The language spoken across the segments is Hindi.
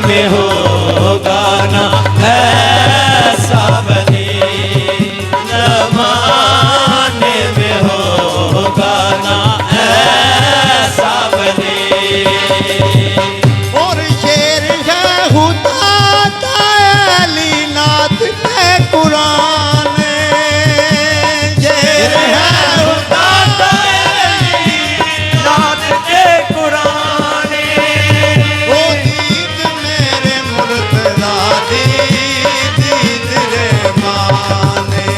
में होगा ना ऐसा बने, जमाने में होगा ना ऐसा बने। और शेर है खुदा अली नाथ के कुरान, शेर है खुदा अली नाथ के कुरान। ओ दीद मेरे मुर्तज़ा दीद रे माने,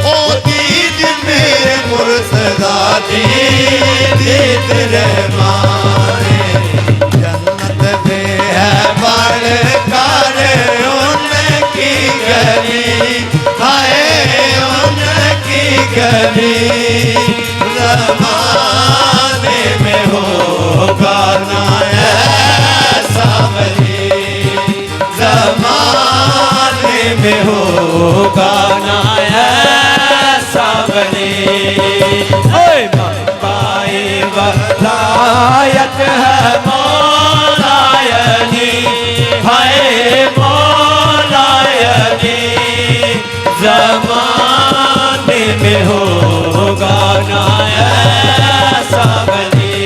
ओ दीद मेरे मुर्तज़ा दीद रे माने। जन्नत में है बड़कार उनकी गली, हाय उनकी गली। ज़माने में होगा ना ऐसा वली, ज़माने में होगा ना ऐसा बने। पाए वलायत है मौलायनी, हाय मौलायनी। ज़माने में होगा ना ऐसा बने,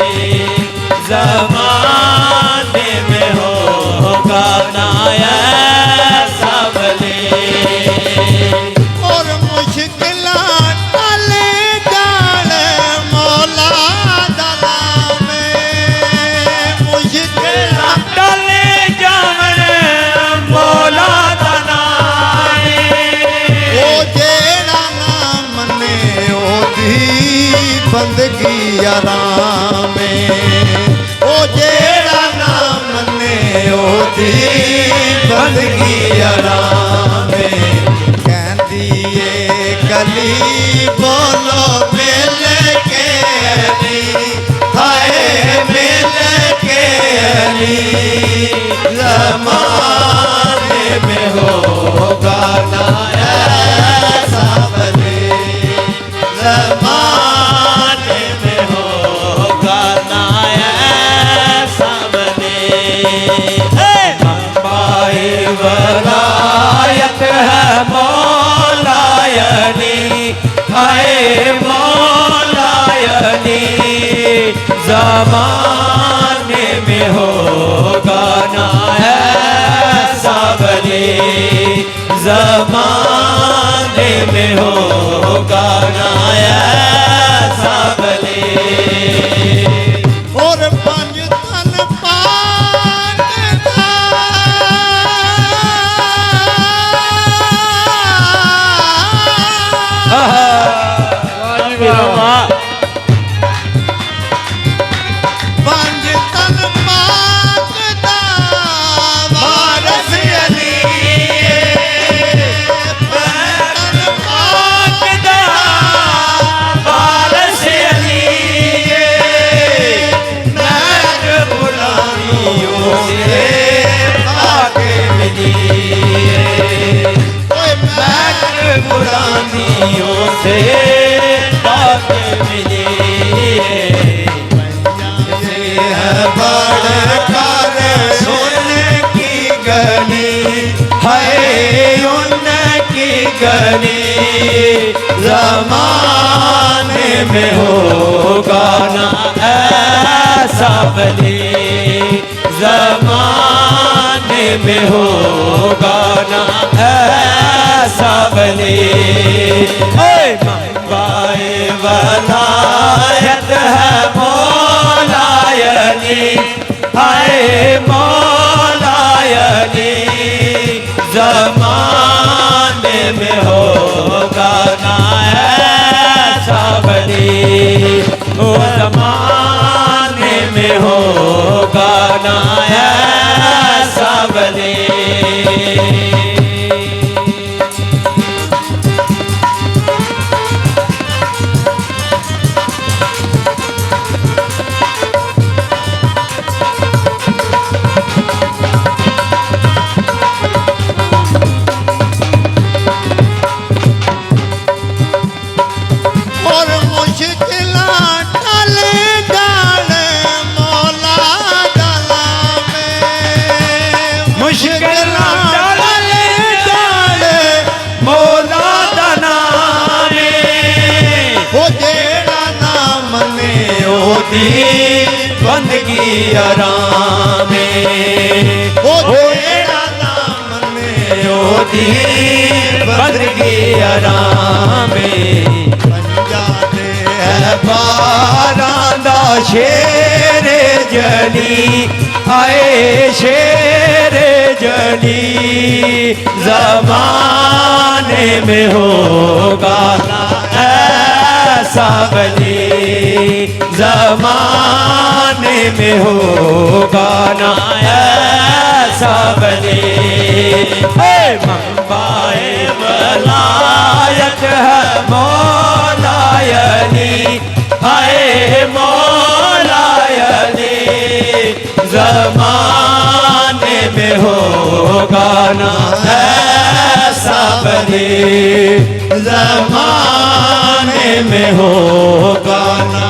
ज़माने में होगा ना ऐसा बने। और मुश्किलां टले जाने मौला दला में, मुश्किलां टले जाने मौला दनाए। ओ जेड़ा ना मने ओदी बंदगी आराम, ओ जेड़ा ना मने ओदी बंदगी आराम। कहंदी ए गली बोलो मिल के अली, हाय मिल के अली। ज़माने में होगा ना ऐसा वली, ज़माने में होगा ना ऐसा बने। पाए वलायत है मौलायनी, हाय मौलायनी। ज़माने में होगा ना ऐसा बने, ज़माने में होगा ना ऐसा बने। और पंज तन पाक दा पंज तन पाक दा वारस अली, तन पाक दा वारस अली। नैर बुलानियों से आगे मिली, ओए बैठ पुरानियों से आगे मिली। बड़कार उनकी गली, हाय उनकी गली। ज़माने में होगा ना ऐसा बने, ज़माने में होगा ना ऐसा बने। मंबाए वलायत है मौलायनी, हाय मौलायनी। ज़माने में होगा ना ऐसा बने, ओ ज़माने में होगा ना ऐसा बने। होती बंदगी आराम में, ओ तेरा नाम में होती बंदगी आराम में। पंजाते है बारांदा शेर जली आए शेर जली, ज़माने में होगा ऐसा वली, ज़माने में होगा ना ऐसा वली। मंबाए वलायत है मौलायली, हाय मौलायली, ज़माने में होगा ना ऐसा वली, ज़माने में होगा ना